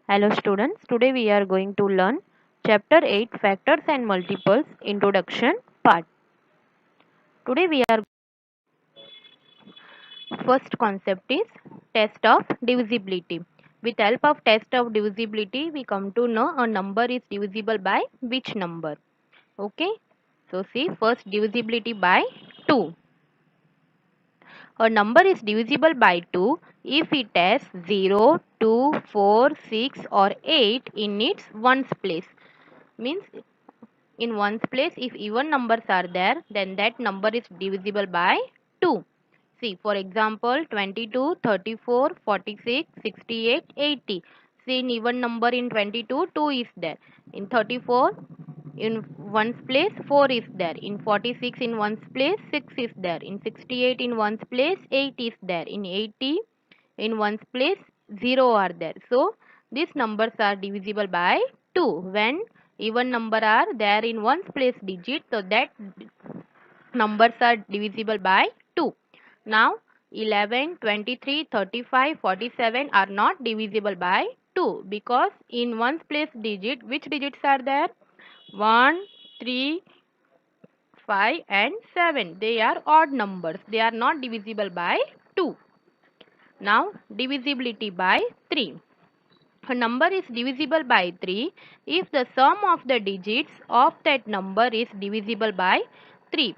Hello students, today we are going to learn chapter 8 factors and multiples introduction part. Today we are first concept is test of divisibility. With help of test of divisibility we come to know a number is divisible by which number. Okay, so see first divisibility by 2. A number is divisible by 2 if it has 0, 2, 4, 6 or 8 in its ones place. Means in ones place, if even numbers are there, then that number is divisible by 2. See, for example, 22, 34, 46, 68, 80. See, in even number in 22, 2 is there. In 34, in ones place, 4 is there. In 46, in ones place, 6 is there. In 68, in ones place, 8 is there. In 80, in ones place, 0 are there. So, these numbers are divisible by 2 when even number are there in ones place digit, so that numbers are divisible by 2. Now 11, 23, 35, 47 are not divisible by 2 because in ones place digit which digits are there? 1, 3, 5 and 7. They are odd numbers. They are not divisible by 2. Now divisibility by 3. A number is divisible by 3 if the sum of the digits of that number is divisible by 3.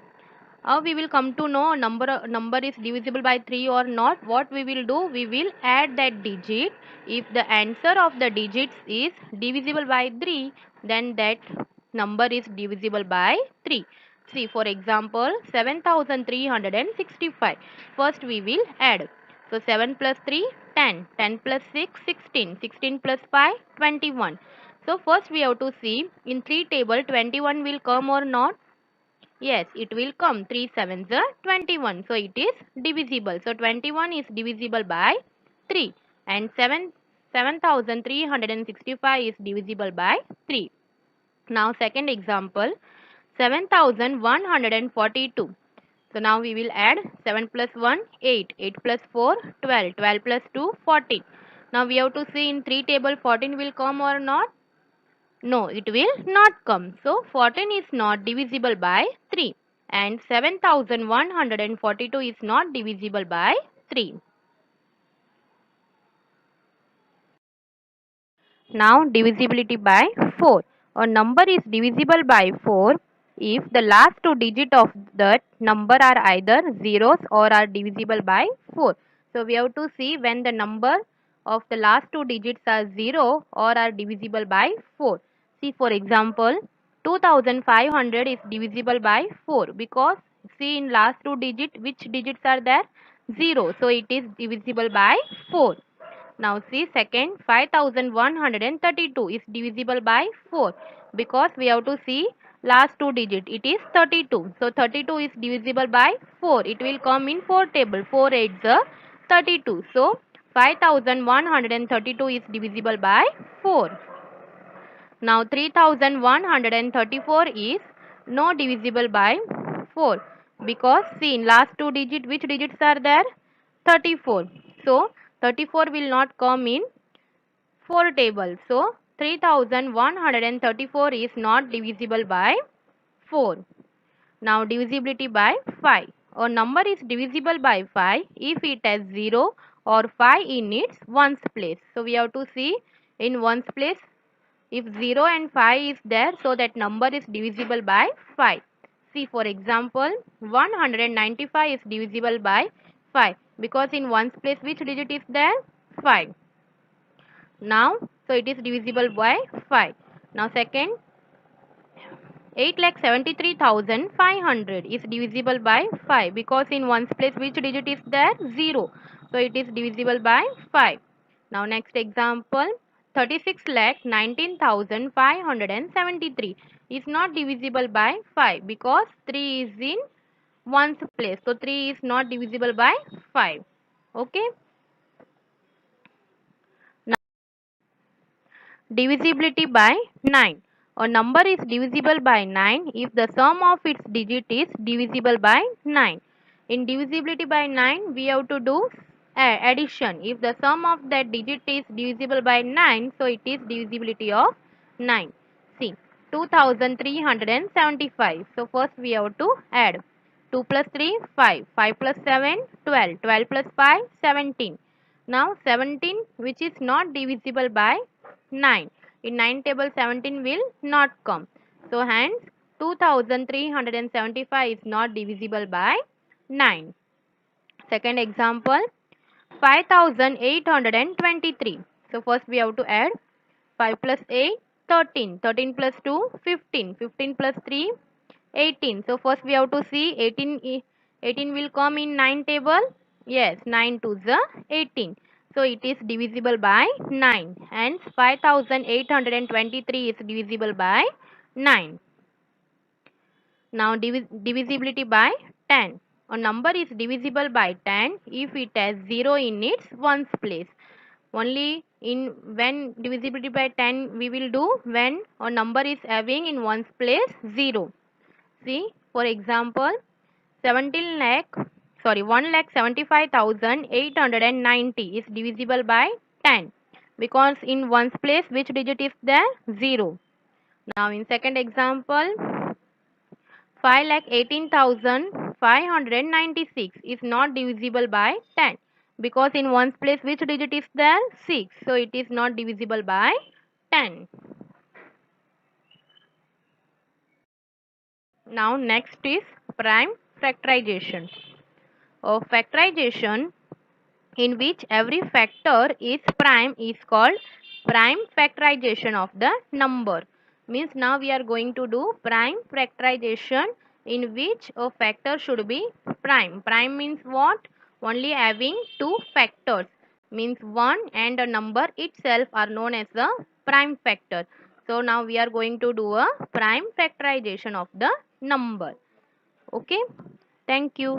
We will come to know number is divisible by 3 or not. What we will do? We will add that digit. If the answer of the digits is divisible by 3, then that number is divisible by 3. See, for example, 7365. First we will add. So 7 plus 3, 10. 10 plus 6, 16. 16 plus 5, 21. So first we have to see in 3 table 21 will come or not. Yes, it will come. 3 sevens are 21. So it is divisible. So 21 is divisible by 3 and 7365 is divisible by 3. Now second example, 7142. So now we will add 7 plus 1, 8. 8 plus 4, 12. 12 plus 2, 14. Now we have to see in 3 table 14 will come or not. No, it will not come. So 14 is not divisible by 3 and 7142 is not divisible by 3. Now divisibility by 4. A number is divisible by 4 if the last two digits of that number are either zeros or are divisible by 4. So we have to see when the number of the last two digits are 0 or are divisible by 4. See, for example, 2500 is divisible by 4 because see in last two digits which digits are there? 0. So it is divisible by 4. Now see second, 5132 is divisible by 4 because we have to see last two digit, it is 32. So 32 is divisible by 4. It will come in 4 table. 4 8s are 32. So 5132 is divisible by 4. Now 3134 is not divisible by 4 because see in last two digit which digits are there? 34. So 34 will not come in 4 table. So 3134 is not divisible by 4. Now divisibility by 5. A number is divisible by 5 if it has 0 or 5 in its ones place. So we have to see in ones place if 0 and 5 is there, so that number is divisible by 5. See, for example, 195 is divisible by 5 because in ones place which digit is there? 5. Now, so it is divisible by 5. Now second, 8,73,500 is divisible by 5 because in ones place which digit is there? 0. So it is divisible by 5. Now next example, 36,19,573 is not divisible by 5 because 3 is in ones place. So 3 is not divisible by 5. Okay. Divisibility by 9. A number is divisible by 9 if the sum of its digit is divisible by 9. In divisibility by 9, we have to do addition. If the sum of that digit is divisible by 9, so it is divisibility of 9. See, 2375. So first we have to add 2 plus 3, 5. 5 plus 7, 12. 12 plus 5, 17. Now 17 which is not divisible by 9. In 9 table 17 will not come. So hence 2375 is not divisible by 9. Second example, 5823. So first we have to add 5 plus 8, 13. 13 plus 2, 15. 15 plus 3, 18. So first we have to see 18 will come in 9 table. Yes, 9 to the 18. So it is divisible by 9. Hence 5823 is divisible by 9. Now divisibility by 10. A number is divisible by 10 if it has 0 in its ones place. Only in when divisibility by 10 we will do when a number is having in ones place 0. See, for example, 17 lakh, sorry, 1,75,890 is divisible by 10 because in ones place which digit is there? 0. Now in second example, 5,18,596 is not divisible by 10 because in ones place which digit is there? 6. So it is not divisible by 10. Now next is prime factorization. A factorization in which every factor is prime is called prime factorization of the number. Means now we are going to do prime factorization in which a factor should be prime. Prime means what? Only having two factors. Means 1 and a number itself are known as the prime factor. So now we are going to do a prime factorization of the number. Okay. Thank you.